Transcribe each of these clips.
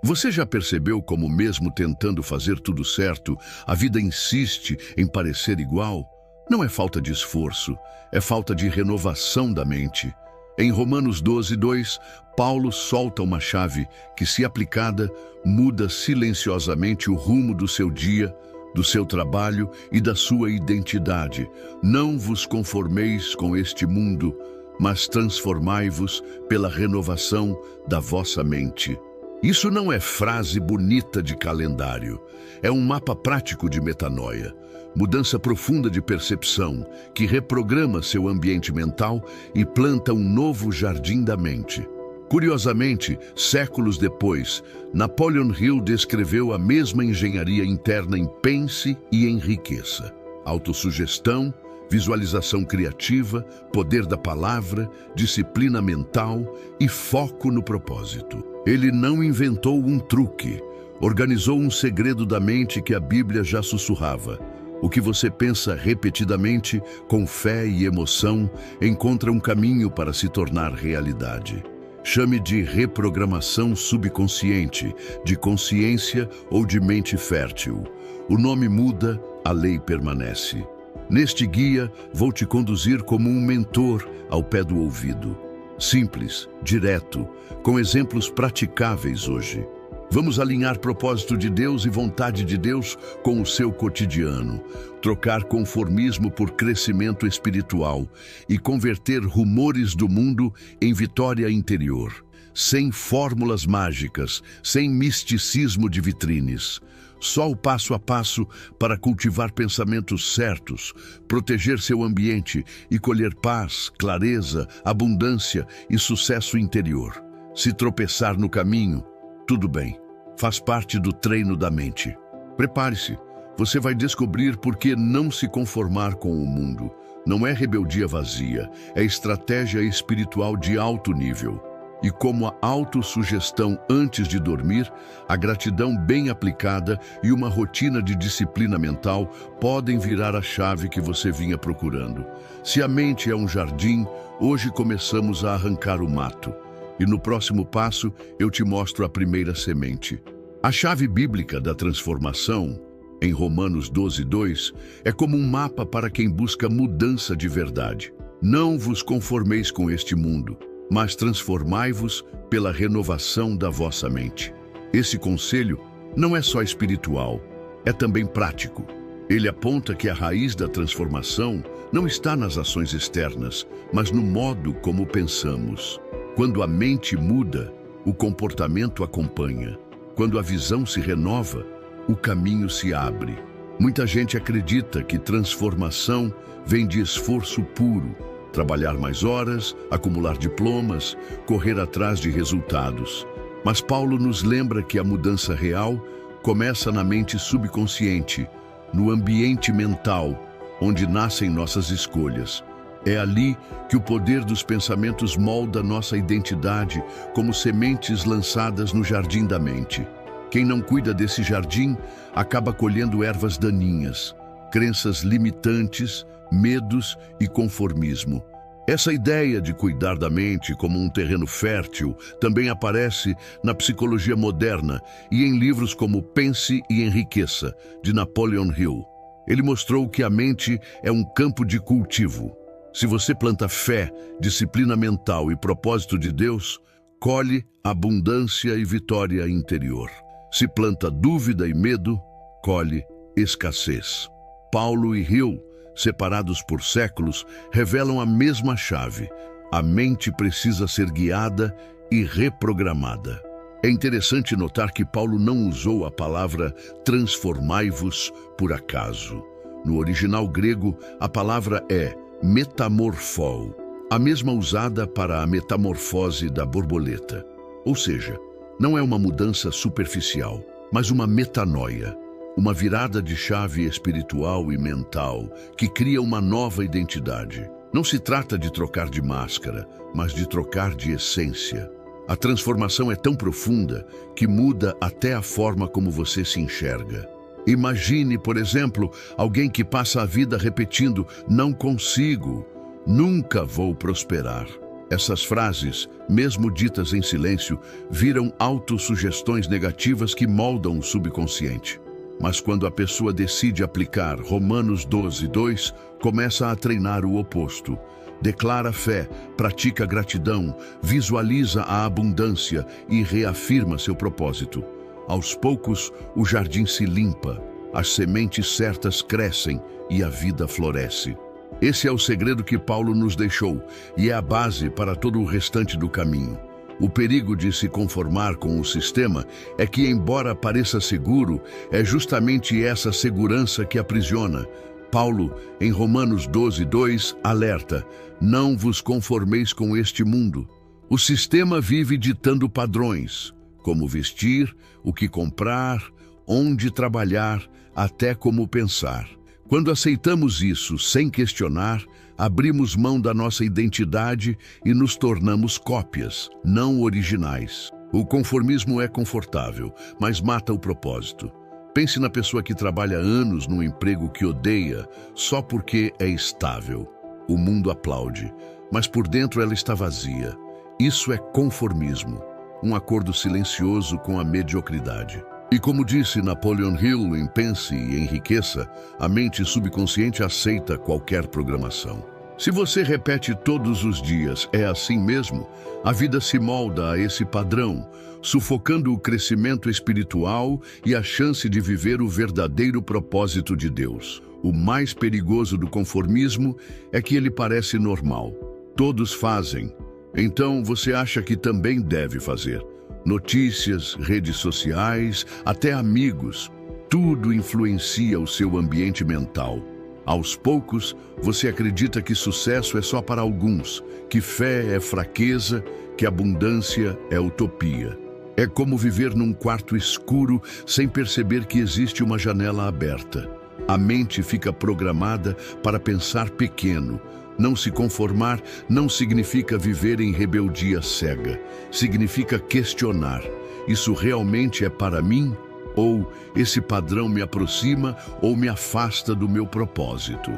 Você já percebeu como, mesmo tentando fazer tudo certo, a vida insiste em parecer igual? Não é falta de esforço, é falta de renovação da mente. Em Romanos 12:2, Paulo solta uma chave que, se aplicada, muda silenciosamente o rumo do seu dia, do seu trabalho e da sua identidade. Não vos conformeis com este mundo, mas transformai-vos pela renovação da vossa mente. Isso não é frase bonita de calendário, é um mapa prático de metanoia, mudança profunda de percepção que reprograma seu ambiente mental e planta um novo jardim da mente. Curiosamente, séculos depois, Napoleon Hill descreveu a mesma engenharia interna em Pense e Enriqueça. Autossugestão, visualização criativa, poder da palavra, disciplina mental e foco no propósito. Ele não inventou um truque, organizou um segredo da mente que a Bíblia já sussurrava. O que você pensa repetidamente, com fé e emoção, encontra um caminho para se tornar realidade. Chame de reprogramação subconsciente, de consciência ou de mente fértil. O nome muda, a lei permanece. Neste guia, vou te conduzir como um mentor ao pé do ouvido. Simples, direto, com exemplos praticáveis hoje. Vamos alinhar propósito de Deus e vontade de Deus com o seu cotidiano, trocar conformismo por crescimento espiritual e converter rumores do mundo em vitória interior. Sem fórmulas mágicas, sem misticismo de vitrines. Só o passo a passo para cultivar pensamentos certos, proteger seu ambiente e colher paz, clareza, abundância e sucesso interior. Se tropeçar no caminho, tudo bem, faz parte do treino da mente. Prepare-se, você vai descobrir por que não se conformar com o mundo. Não é rebeldia vazia, é estratégia espiritual de alto nível. E como a autossugestão antes de dormir, a gratidão bem aplicada e uma rotina de disciplina mental podem virar a chave que você vinha procurando. Se a mente é um jardim, hoje começamos a arrancar o mato. E no próximo passo, eu te mostro a primeira semente. A chave bíblica da transformação, em Romanos 12:2, é como um mapa para quem busca mudança de verdade. Não vos conformeis com este mundo, mas transformai-vos pela renovação da vossa mente. Esse conselho não é só espiritual, é também prático. Ele aponta que a raiz da transformação não está nas ações externas, mas no modo como pensamos. Quando a mente muda, o comportamento acompanha. Quando a visão se renova, o caminho se abre. Muita gente acredita que transformação vem de esforço puro, trabalhar mais horas, acumular diplomas, correr atrás de resultados. Mas Paulo nos lembra que a mudança real começa na mente subconsciente, no ambiente mental, onde nascem nossas escolhas. É ali que o poder dos pensamentos molda nossa identidade como sementes lançadas no jardim da mente. Quem não cuida desse jardim acaba colhendo ervas daninhas, crenças limitantes, medos e conformismo. Essa ideia de cuidar da mente como um terreno fértil também aparece na psicologia moderna e em livros como Pense e Enriqueça, de Napoleon Hill. Ele mostrou que a mente é um campo de cultivo. Se você planta fé, disciplina mental e propósito de Deus, colhe abundância e vitória interior. Se planta dúvida e medo, colhe escassez. Paulo e Hill, separados por séculos, revelam a mesma chave. A mente precisa ser guiada e reprogramada. É interessante notar que Paulo não usou a palavra transformai-vos por acaso. No original grego, a palavra é metamorfou, a mesma usada para a metamorfose da borboleta. Ou seja, não é uma mudança superficial, mas uma metanoia, uma virada de chave espiritual e mental que cria uma nova identidade. Não se trata de trocar de máscara, mas de trocar de essência. A transformação é tão profunda que muda até a forma como você se enxerga. Imagine, por exemplo, alguém que passa a vida repetindo: não consigo, nunca vou prosperar. Essas frases, mesmo ditas em silêncio, viram autossugestões negativas que moldam o subconsciente. Mas quando a pessoa decide aplicar Romanos 12:2, começa a treinar o oposto. Declara fé, pratica gratidão, visualiza a abundância e reafirma seu propósito. Aos poucos, o jardim se limpa, as sementes certas crescem e a vida floresce. Esse é o segredo que Paulo nos deixou e é a base para todo o restante do caminho. O perigo de se conformar com o sistema é que, embora pareça seguro, é justamente essa segurança que aprisiona. Paulo, em Romanos 12:2, alerta: não vos conformeis com este mundo. O sistema vive ditando padrões, como vestir, o que comprar, onde trabalhar, até como pensar. Quando aceitamos isso sem questionar, abrimos mão da nossa identidade e nos tornamos cópias, não originais. O conformismo é confortável, mas mata o propósito. Pense na pessoa que trabalha anos num emprego que odeia só porque é estável. O mundo aplaude, mas por dentro ela está vazia. Isso é conformismo, um acordo silencioso com a mediocridade. E como disse Napoleon Hill em Pense e Enriqueça, a mente subconsciente aceita qualquer programação. Se você repete todos os dias, é assim mesmo, a vida se molda a esse padrão, sufocando o crescimento espiritual e a chance de viver o verdadeiro propósito de Deus. O mais perigoso do conformismo é que ele parece normal. Todos fazem, então você acha que também deve fazer. Notícias, redes sociais, até amigos, tudo influencia o seu ambiente mental. Aos poucos, você acredita que sucesso é só para alguns, que fé é fraqueza, que abundância é utopia. É como viver num quarto escuro sem perceber que existe uma janela aberta. A mente fica programada para pensar pequeno. Não se conformar não significa viver em rebeldia cega. Significa questionar: isso realmente é para mim? Ou esse padrão me aproxima ou me afasta do meu propósito?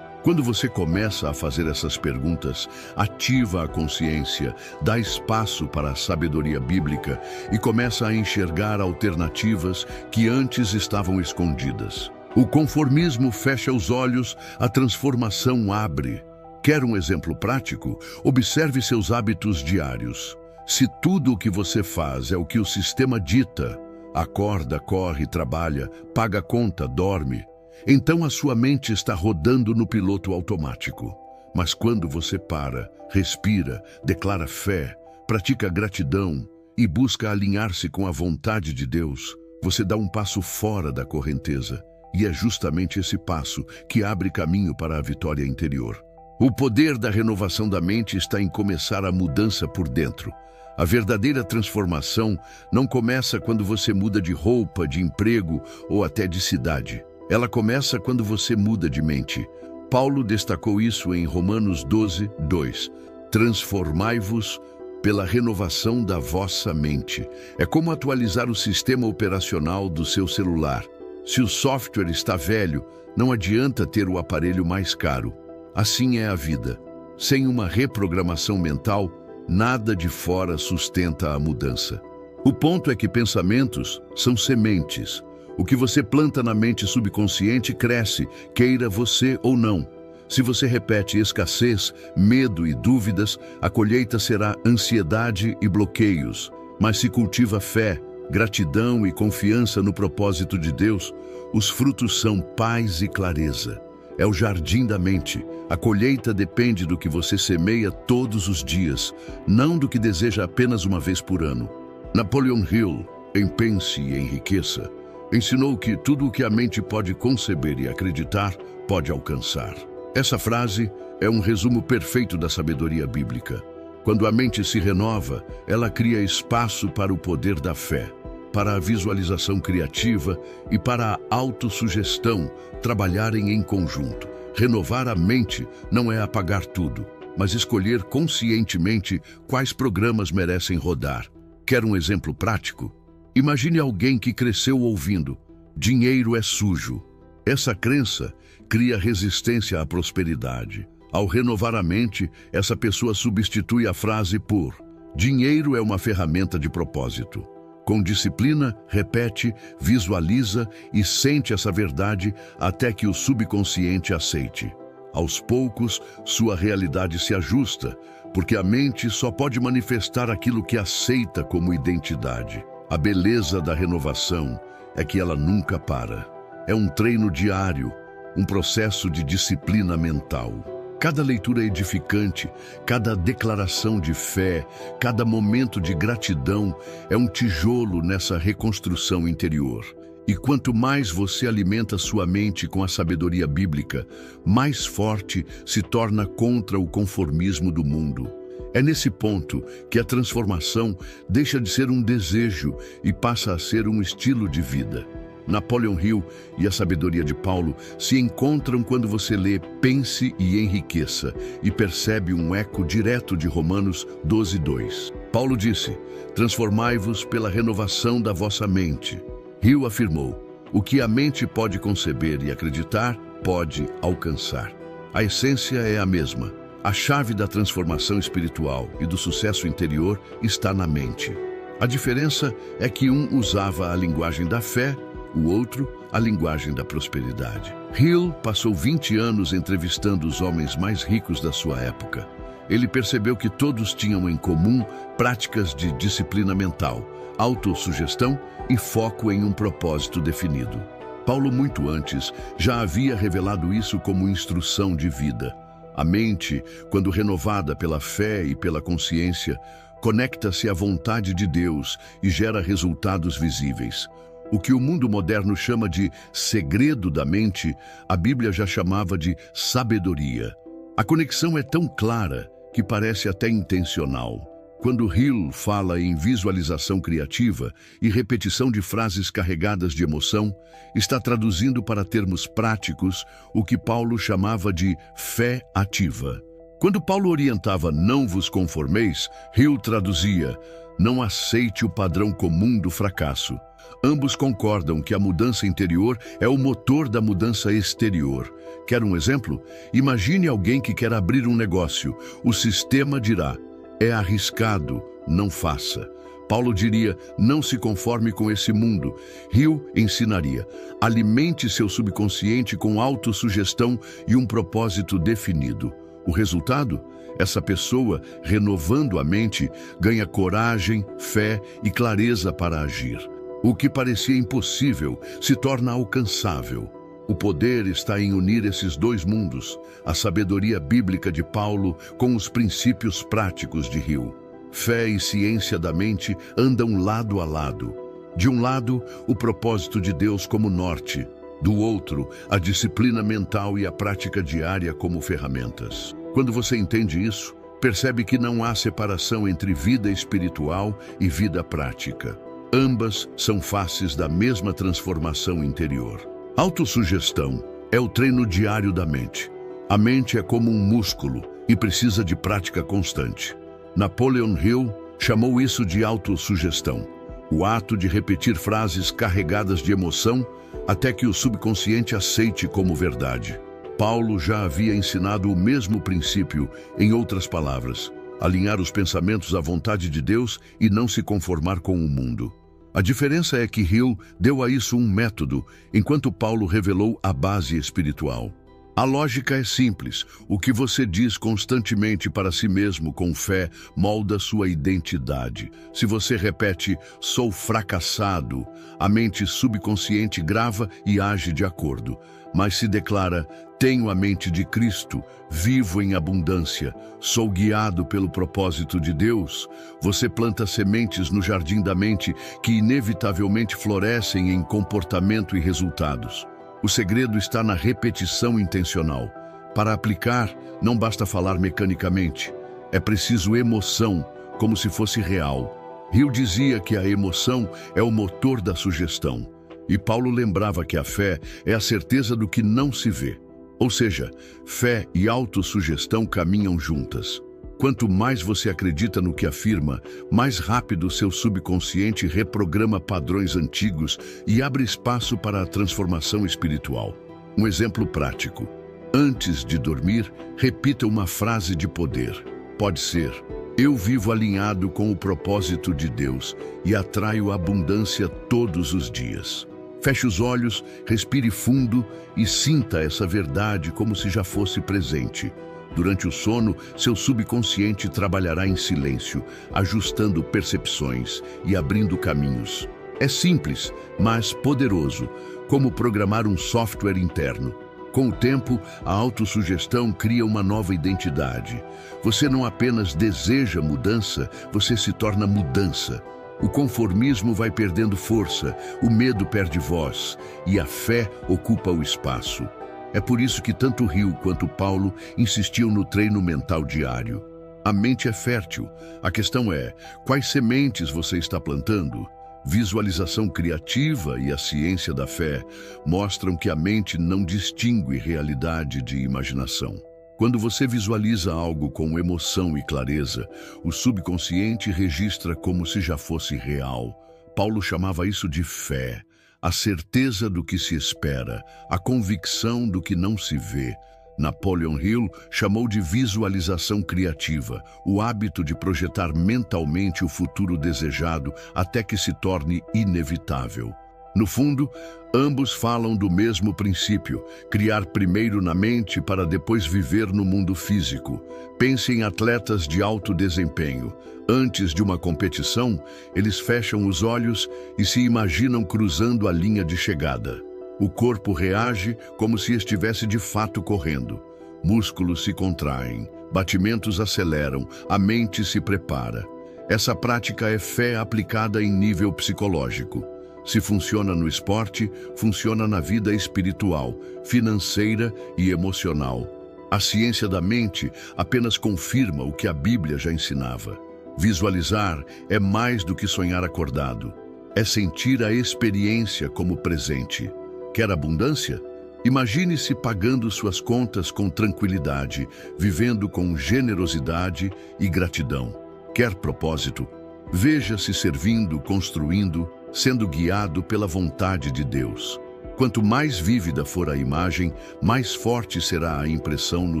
Quando você começa a fazer essas perguntas, ativa a consciência, dá espaço para a sabedoria bíblica e começa a enxergar alternativas que antes estavam escondidas. O conformismo fecha os olhos, a transformação abre. Quer um exemplo prático? Observe seus hábitos diários. Se tudo o que você faz é o que o sistema dita, acorda, corre, trabalha, paga conta, dorme, então a sua mente está rodando no piloto automático. Mas quando você para, respira, declara fé, pratica gratidão e busca alinhar-se com a vontade de Deus, você dá um passo fora da correnteza. E é justamente esse passo que abre caminho para a vitória interior. O poder da renovação da mente está em começar a mudança por dentro. A verdadeira transformação não começa quando você muda de roupa, de emprego ou até de cidade. Ela começa quando você muda de mente. Paulo destacou isso em Romanos 12:2. Transformai-vos pela renovação da vossa mente. É como atualizar o sistema operacional do seu celular. Se o software está velho, não adianta ter o aparelho mais caro. Assim é a vida. Sem uma reprogramação mental, nada de fora sustenta a mudança. O ponto é que pensamentos são sementes. O que você planta na mente subconsciente cresce, queira você ou não. Se você repete escassez, medo e dúvidas, a colheita será ansiedade e bloqueios. Mas se cultiva fé, gratidão e confiança no propósito de Deus, os frutos são paz e clareza. É o jardim da mente. A colheita depende do que você semeia todos os dias, não do que deseja apenas uma vez por ano. Napoleon Hill, em Pense e Enriqueça, ensinou que tudo o que a mente pode conceber e acreditar, pode alcançar. Essa frase é um resumo perfeito da sabedoria bíblica. Quando a mente se renova, ela cria espaço para o poder da fé, para a visualização criativa e para a autossugestão trabalharem em conjunto. Renovar a mente não é apagar tudo, mas escolher conscientemente quais programas merecem rodar. Quer um exemplo prático? Imagine alguém que cresceu ouvindo: dinheiro é sujo. Essa crença cria resistência à prosperidade. Ao renovar a mente, essa pessoa substitui a frase por dinheiro é uma ferramenta de propósito. Com disciplina, repete, visualiza e sente essa verdade até que o subconsciente aceite. Aos poucos, sua realidade se ajusta, porque a mente só pode manifestar aquilo que aceita como identidade. A beleza da renovação é que ela nunca para. É um treino diário, um processo de disciplina mental. Cada leitura edificante, cada declaração de fé, cada momento de gratidão é um tijolo nessa reconstrução interior. E quanto mais você alimenta sua mente com a sabedoria bíblica, mais forte se torna contra o conformismo do mundo. É nesse ponto que a transformação deixa de ser um desejo e passa a ser um estilo de vida. Napoleon Hill e a sabedoria de Paulo se encontram quando você lê Pense e Enriqueça e percebe um eco direto de Romanos 12:2. Paulo disse, transformai-vos pela renovação da vossa mente. Hill afirmou, o que a mente pode conceber e acreditar, pode alcançar. A essência é a mesma. A chave da transformação espiritual e do sucesso interior está na mente. A diferença é que um usava a linguagem da fé, o outro, a linguagem da prosperidade. Hill passou 20 anos entrevistando os homens mais ricos da sua época. Ele percebeu que todos tinham em comum práticas de disciplina mental, autossugestão e foco em um propósito definido. Paulo, muito antes, já havia revelado isso como instrução de vida. A mente, quando renovada pela fé e pela consciência, conecta-se à vontade de Deus e gera resultados visíveis. O que o mundo moderno chama de segredo da mente, a Bíblia já chamava de sabedoria. A conexão é tão clara que parece até intencional. Quando Hill fala em visualização criativa e repetição de frases carregadas de emoção, está traduzindo para termos práticos o que Paulo chamava de fé ativa. Quando Paulo orientava não vos conformeis, Hill traduzia não aceite o padrão comum do fracasso. Ambos concordam que a mudança interior é o motor da mudança exterior. Quer um exemplo? Imagine alguém que quer abrir um negócio. O sistema dirá, é arriscado, não faça. Paulo diria, não se conforme com esse mundo. Hill ensinaria, alimente seu subconsciente com autossugestão e um propósito definido. O resultado? Essa pessoa, renovando a mente, ganha coragem, fé e clareza para agir. O que parecia impossível se torna alcançável. O poder está em unir esses dois mundos, a sabedoria bíblica de Paulo com os princípios práticos de Hill. Fé e ciência da mente andam lado a lado. De um lado, o propósito de Deus como norte. Do outro, a disciplina mental e a prática diária como ferramentas. Quando você entende isso, percebe que não há separação entre vida espiritual e vida prática. Ambas são faces da mesma transformação interior. Autossugestão é o treino diário da mente. A mente é como um músculo e precisa de prática constante. Napoleon Hill chamou isso de autossugestão, o ato de repetir frases carregadas de emoção até que o subconsciente aceite como verdade. Paulo já havia ensinado o mesmo princípio, em outras palavras, alinhar os pensamentos à vontade de Deus e não se conformar com o mundo. A diferença é que Hill deu a isso um método, enquanto Paulo revelou a base espiritual. A lógica é simples. O que você diz constantemente para si mesmo com fé molda sua identidade. Se você repete, sou fracassado, a mente subconsciente grava e age de acordo. Mas se declara, tenho a mente de Cristo, vivo em abundância, sou guiado pelo propósito de Deus, você planta sementes no jardim da mente que inevitavelmente florescem em comportamento e resultados. O segredo está na repetição intencional. Para aplicar, não basta falar mecanicamente. É preciso emoção, como se fosse real. Hill dizia que a emoção é o motor da sugestão. E Paulo lembrava que a fé é a certeza do que não se vê. Ou seja, fé e autossugestão caminham juntas. Quanto mais você acredita no que afirma, mais rápido seu subconsciente reprograma padrões antigos e abre espaço para a transformação espiritual. Um exemplo prático. Antes de dormir, repita uma frase de poder. Pode ser: eu vivo alinhado com o propósito de Deus e atraio abundância todos os dias. Feche os olhos, respire fundo e sinta essa verdade como se já fosse presente. Durante o sono, seu subconsciente trabalhará em silêncio, ajustando percepções e abrindo caminhos. É simples, mas poderoso, como programar um software interno. Com o tempo, a autossugestão cria uma nova identidade. Você não apenas deseja mudança, você se torna mudança. O conformismo vai perdendo força, o medo perde voz e a fé ocupa o espaço. É por isso que tanto Hill quanto Paulo insistiam no treino mental diário. A mente é fértil. A questão é: quais sementes você está plantando? Visualização criativa e a ciência da fé mostram que a mente não distingue realidade de imaginação. Quando você visualiza algo com emoção e clareza, o subconsciente registra como se já fosse real. Paulo chamava isso de fé, a certeza do que se espera, a convicção do que não se vê. Napoleon Hill chamou de visualização criativa, o hábito de projetar mentalmente o futuro desejado até que se torne inevitável. No fundo, ambos falam do mesmo princípio: criar primeiro na mente para depois viver no mundo físico. Pense em atletas de alto desempenho. Antes de uma competição, eles fecham os olhos e se imaginam cruzando a linha de chegada. O corpo reage como se estivesse de fato correndo. Músculos se contraem, batimentos aceleram, a mente se prepara. Essa prática é fé aplicada em nível psicológico. Se funciona no esporte, funciona na vida espiritual, financeira e emocional. A ciência da mente apenas confirma o que a Bíblia já ensinava. Visualizar é mais do que sonhar acordado. É sentir a experiência como presente. Quer abundância? Imagine-se pagando suas contas com tranquilidade, vivendo com generosidade e gratidão. Quer propósito? Veja-se servindo, construindo, sendo guiado pela vontade de Deus. Quanto mais vívida for a imagem, mais forte será a impressão no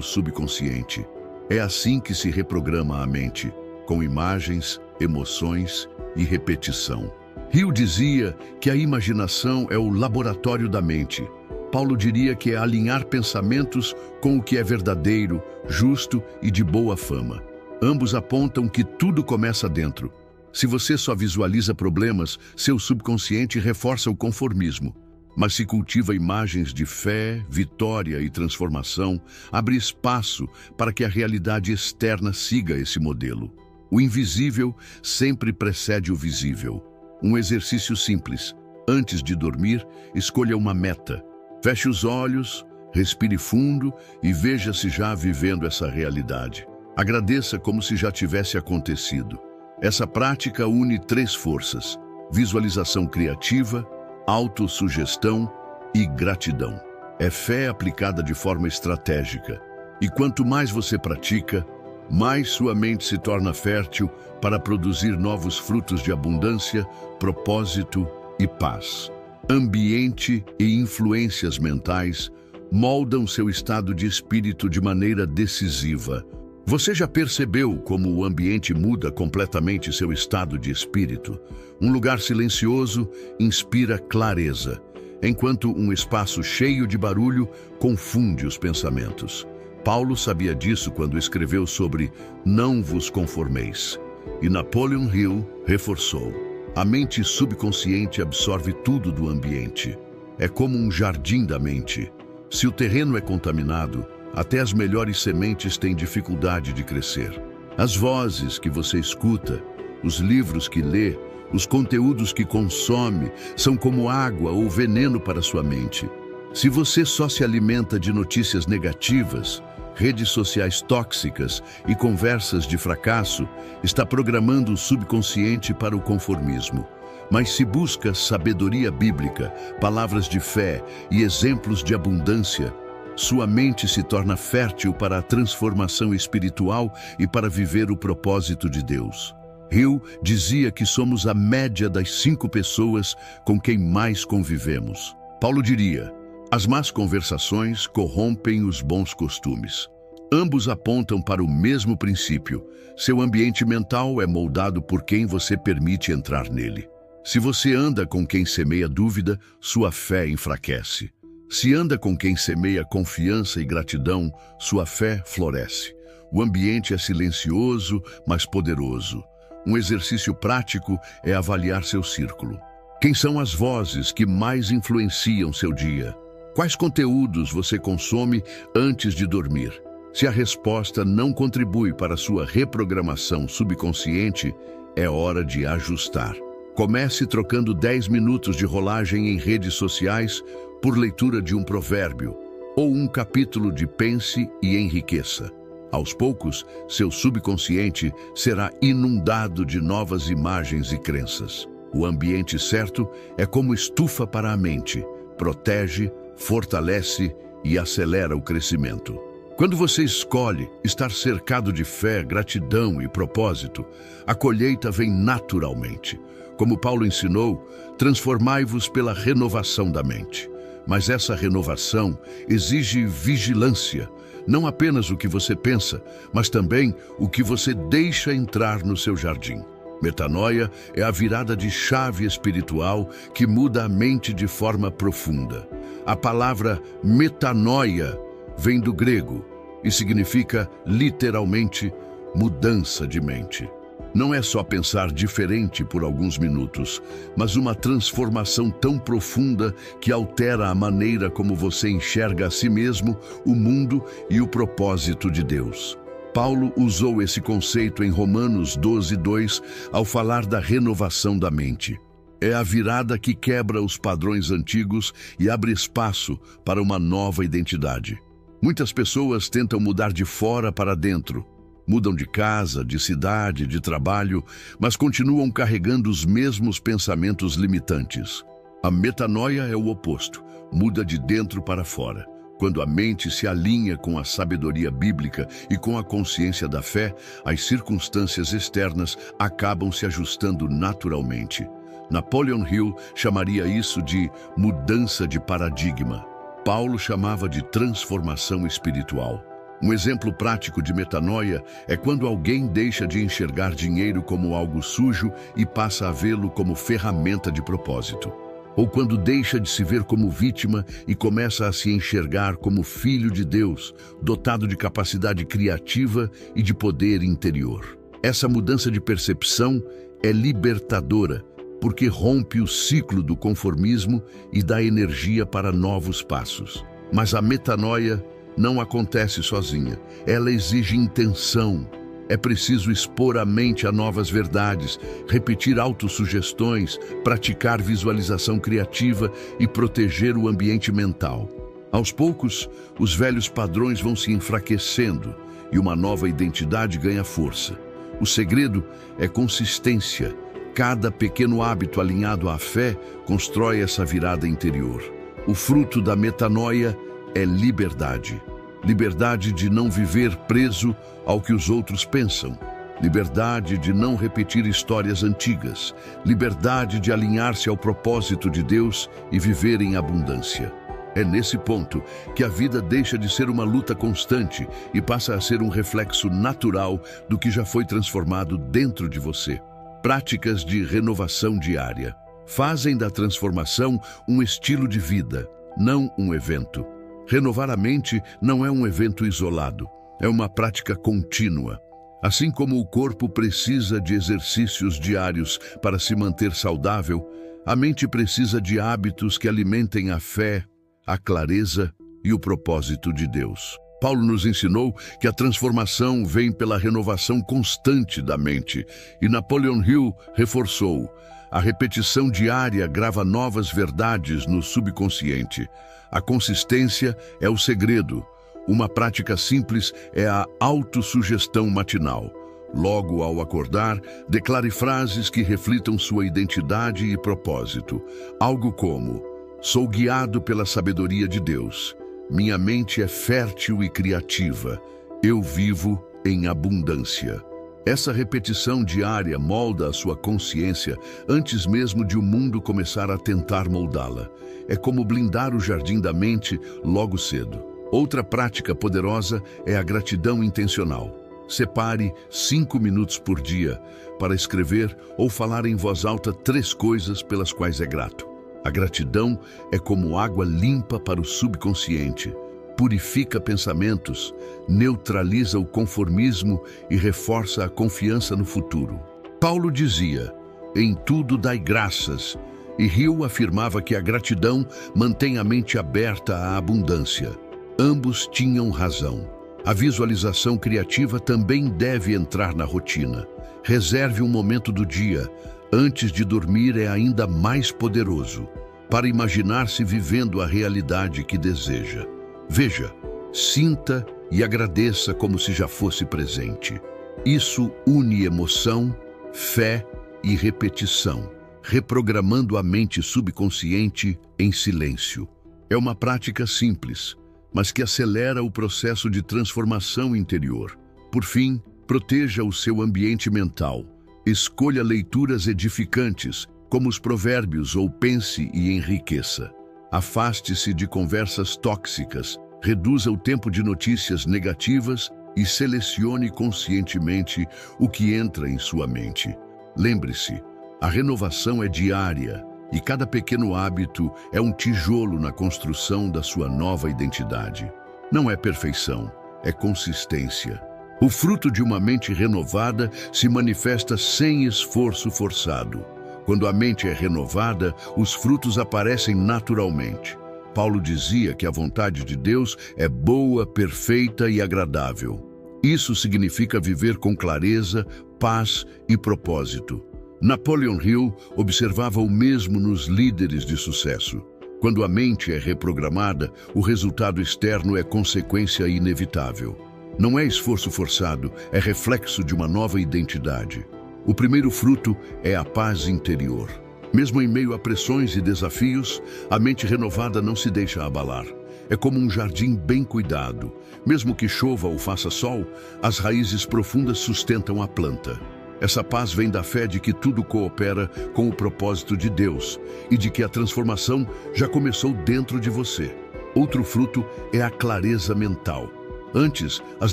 subconsciente. É assim que se reprograma a mente, com imagens, emoções e repetição. Hill dizia que a imaginação é o laboratório da mente. Paulo diria que é alinhar pensamentos com o que é verdadeiro, justo e de boa fama. Ambos apontam que tudo começa dentro. Se você só visualiza problemas, seu subconsciente reforça o conformismo. Mas se cultiva imagens de fé, vitória e transformação, abre espaço para que a realidade externa siga esse modelo. O invisível sempre precede o visível. Um exercício simples. Antes de dormir, escolha uma meta. Feche os olhos, respire fundo e veja se já vivendo essa realidade. Agradeça como se já tivesse acontecido. Essa prática une 3 forças: visualização criativa, autossugestão e gratidão. É fé aplicada de forma estratégica. E quanto mais você pratica, mais sua mente se torna fértil para produzir novos frutos de abundância, propósito e paz. Ambiente e influências mentais moldam seu estado de espírito de maneira decisiva. Você já percebeu como o ambiente muda completamente seu estado de espírito? Um lugar silencioso inspira clareza, enquanto um espaço cheio de barulho confunde os pensamentos. Paulo sabia disso quando escreveu sobre "Não vos conformeis". E Napoleon Hill reforçou: a mente subconsciente absorve tudo do ambiente. É como um jardim da mente. Se o terreno é contaminado, até as melhores sementes têm dificuldade de crescer. As vozes que você escuta, os livros que lê, os conteúdos que consome, são como água ou veneno para sua mente. Se você só se alimenta de notícias negativas, redes sociais tóxicas e conversas de fracasso, está programando o subconsciente para o conformismo. Mas se busca sabedoria bíblica, palavras de fé e exemplos de abundância, sua mente se torna fértil para a transformação espiritual e para viver o propósito de Deus. Hill dizia que somos a média das 5 pessoas com quem mais convivemos. Paulo diria: As más conversações corrompem os bons costumes. Ambos apontam para o mesmo princípio. Seu ambiente mental é moldado por quem você permite entrar nele. Se você anda com quem semeia dúvida, sua fé enfraquece. Se anda com quem semeia confiança e gratidão, sua fé floresce. O ambiente é silencioso, mas poderoso. Um exercício prático é avaliar seu círculo. Quem são as vozes que mais influenciam seu dia? Quais conteúdos você consome antes de dormir? Se a resposta não contribui para sua reprogramação subconsciente, é hora de ajustar. Comece trocando 10 minutos de rolagem em redes sociais por leitura de um provérbio ou um capítulo de Pense e Enriqueça. Aos poucos, seu subconsciente será inundado de novas imagens e crenças. O ambiente certo é como estufa para a mente, protege, fortalece e acelera o crescimento. Quando você escolhe estar cercado de fé, gratidão e propósito, a colheita vem naturalmente. Como Paulo ensinou, transformai-vos pela renovação da mente. Mas essa renovação exige vigilância, não apenas o que você pensa, mas também o que você deixa entrar no seu jardim. Metanoia é a virada de chave espiritual que muda a mente de forma profunda. A palavra metanoia vem do grego e significa, literalmente, mudança de mente. Não é só pensar diferente por alguns minutos, mas uma transformação tão profunda que altera a maneira como você enxerga a si mesmo, o mundo e o propósito de Deus. Paulo usou esse conceito em Romanos 12:2 ao falar da renovação da mente. É a virada que quebra os padrões antigos e abre espaço para uma nova identidade. Muitas pessoas tentam mudar de fora para dentro. Mudam de casa, de cidade, de trabalho, mas continuam carregando os mesmos pensamentos limitantes. A metanoia é o oposto, muda de dentro para fora. Quando a mente se alinha com a sabedoria bíblica e com a consciência da fé, as circunstâncias externas acabam se ajustando naturalmente. Napoleon Hill chamaria isso de mudança de paradigma. Paulo chamava de transformação espiritual. Um exemplo prático de metanoia é quando alguém deixa de enxergar dinheiro como algo sujo e passa a vê-lo como ferramenta de propósito. Ou quando deixa de se ver como vítima e começa a se enxergar como filho de Deus, dotado de capacidade criativa e de poder interior. Essa mudança de percepção é libertadora, porque rompe o ciclo do conformismo e dá energia para novos passos. Mas a metanoia não acontece sozinha. Ela exige intenção. É preciso expor a mente a novas verdades, repetir autossugestões, praticar visualização criativa e proteger o ambiente mental. Aos poucos, os velhos padrões vão se enfraquecendo e uma nova identidade ganha força. O segredo é consistência. Cada pequeno hábito alinhado à fé constrói essa virada interior. O fruto da metanoia é liberdade. Liberdade de não viver preso ao que os outros pensam. Liberdade de não repetir histórias antigas. Liberdade de alinhar-se ao propósito de Deus e viver em abundância. É nesse ponto que a vida deixa de ser uma luta constante e passa a ser um reflexo natural do que já foi transformado dentro de você. Práticas de renovação diária fazem da transformação um estilo de vida, não um evento. Renovar a mente não é um evento isolado, é uma prática contínua. Assim como o corpo precisa de exercícios diários para se manter saudável, a mente precisa de hábitos que alimentem a fé, a clareza e o propósito de Deus. Paulo nos ensinou que a transformação vem pela renovação constante da mente, e Napoleon Hill reforçou: a repetição diária grava novas verdades no subconsciente. A consistência é o segredo. Uma prática simples é a autossugestão matinal. Logo ao acordar, declare frases que reflitam sua identidade e propósito. Algo como: sou guiado pela sabedoria de Deus. Minha mente é fértil e criativa. Eu vivo em abundância. Essa repetição diária molda a sua consciência antes mesmo de o mundo começar a tentar moldá-la. É como blindar o jardim da mente logo cedo. Outra prática poderosa é a gratidão intencional. Separe 5 minutos por dia para escrever ou falar em voz alta 3 coisas pelas quais é grato. A gratidão é como água limpa para o subconsciente. Purifica pensamentos, neutraliza o conformismo e reforça a confiança no futuro. Paulo dizia, em tudo dai graças, e Hill afirmava que a gratidão mantém a mente aberta à abundância. Ambos tinham razão. A visualização criativa também deve entrar na rotina. Reserve um momento do dia, antes de dormir é ainda mais poderoso, para imaginar-se vivendo a realidade que deseja. Veja, sinta e agradeça como se já fosse presente. Isso une emoção, fé e repetição, reprogramando a mente subconsciente em silêncio. É uma prática simples, mas que acelera o processo de transformação interior. Por fim, proteja o seu ambiente mental. Escolha leituras edificantes, como os provérbios, ou pense e enriqueça. Afaste-se de conversas tóxicas, reduza o tempo de notícias negativas e selecione conscientemente o que entra em sua mente. Lembre-se, a renovação é diária e cada pequeno hábito é um tijolo na construção da sua nova identidade. Não é perfeição, é consistência. O fruto de uma mente renovada se manifesta sem esforço forçado. Quando a mente é renovada, os frutos aparecem naturalmente. Paulo dizia que a vontade de Deus é boa, perfeita e agradável. Isso significa viver com clareza, paz e propósito. Napoleon Hill observava o mesmo nos líderes de sucesso. Quando a mente é reprogramada, o resultado externo é consequência inevitável. Não é esforço forçado, é reflexo de uma nova identidade. O primeiro fruto é a paz interior. Mesmo em meio a pressões e desafios, a mente renovada não se deixa abalar. É como um jardim bem cuidado. Mesmo que chova ou faça sol, as raízes profundas sustentam a planta. Essa paz vem da fé de que tudo coopera com o propósito de Deus e de que a transformação já começou dentro de você. Outro fruto é a clareza mental. Antes, as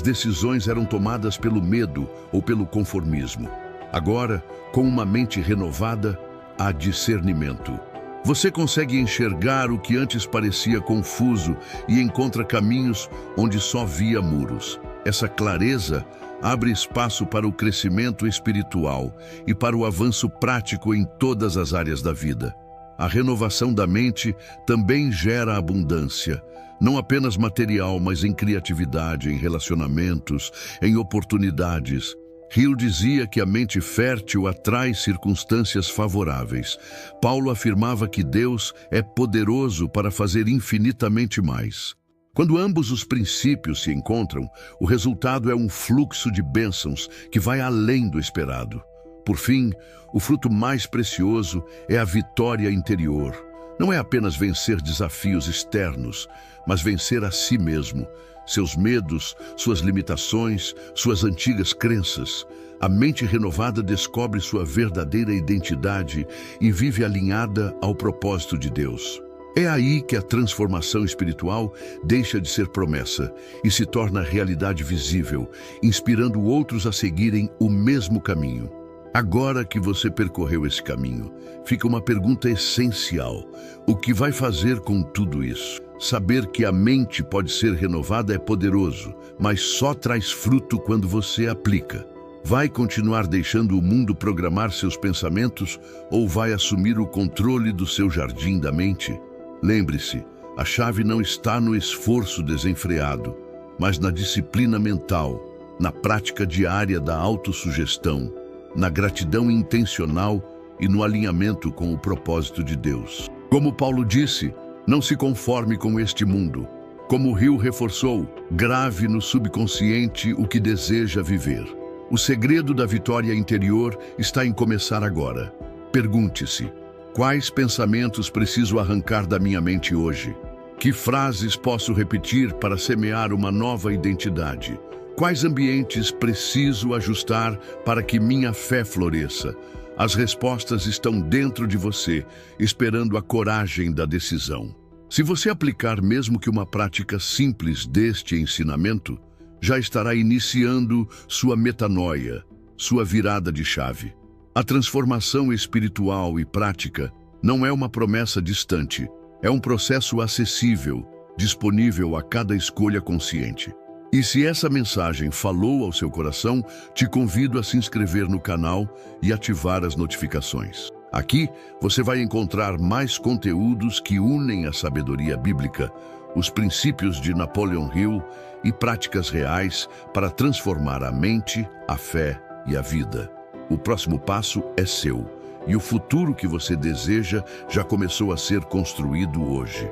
decisões eram tomadas pelo medo ou pelo conformismo. Agora, com uma mente renovada, há discernimento. Você consegue enxergar o que antes parecia confuso e encontra caminhos onde só via muros. Essa clareza abre espaço para o crescimento espiritual e para o avanço prático em todas as áreas da vida. A renovação da mente também gera abundância, não apenas material, mas em criatividade, em relacionamentos, em oportunidades. Hill dizia que a mente fértil atrai circunstâncias favoráveis. Paulo afirmava que Deus é poderoso para fazer infinitamente mais. Quando ambos os princípios se encontram, o resultado é um fluxo de bênçãos que vai além do esperado. Por fim, o fruto mais precioso é a vitória interior. Não é apenas vencer desafios externos, mas vencer a si mesmo, seus medos, suas limitações, suas antigas crenças. A mente renovada descobre sua verdadeira identidade e vive alinhada ao propósito de Deus. É aí que a transformação espiritual deixa de ser promessa e se torna realidade visível, inspirando outros a seguirem o mesmo caminho. Agora que você percorreu esse caminho, fica uma pergunta essencial. O que vai fazer com tudo isso? Saber que a mente pode ser renovada é poderoso, mas só traz fruto quando você aplica. Vai continuar deixando o mundo programar seus pensamentos ou vai assumir o controle do seu jardim da mente? Lembre-se, a chave não está no esforço desenfreado, mas na disciplina mental, na prática diária da autossugestão, na gratidão intencional e no alinhamento com o propósito de Deus. Como Paulo disse, não se conforme com este mundo. Como Hill reforçou, grave no subconsciente o que deseja viver. O segredo da vitória interior está em começar agora. Pergunte-se: quais pensamentos preciso arrancar da minha mente hoje? Que frases posso repetir para semear uma nova identidade? Quais ambientes preciso ajustar para que minha fé floresça? As respostas estão dentro de você, esperando a coragem da decisão. Se você aplicar mesmo que uma prática simples deste ensinamento, já estará iniciando sua metanoia, sua virada de chave. A transformação espiritual e prática não é uma promessa distante, é um processo acessível, disponível a cada escolha consciente. E se essa mensagem falou ao seu coração, te convido a se inscrever no canal e ativar as notificações. Aqui você vai encontrar mais conteúdos que unem a sabedoria bíblica, os princípios de Napoleon Hill e práticas reais para transformar a mente, a fé e a vida. O próximo passo é seu, e o futuro que você deseja já começou a ser construído hoje.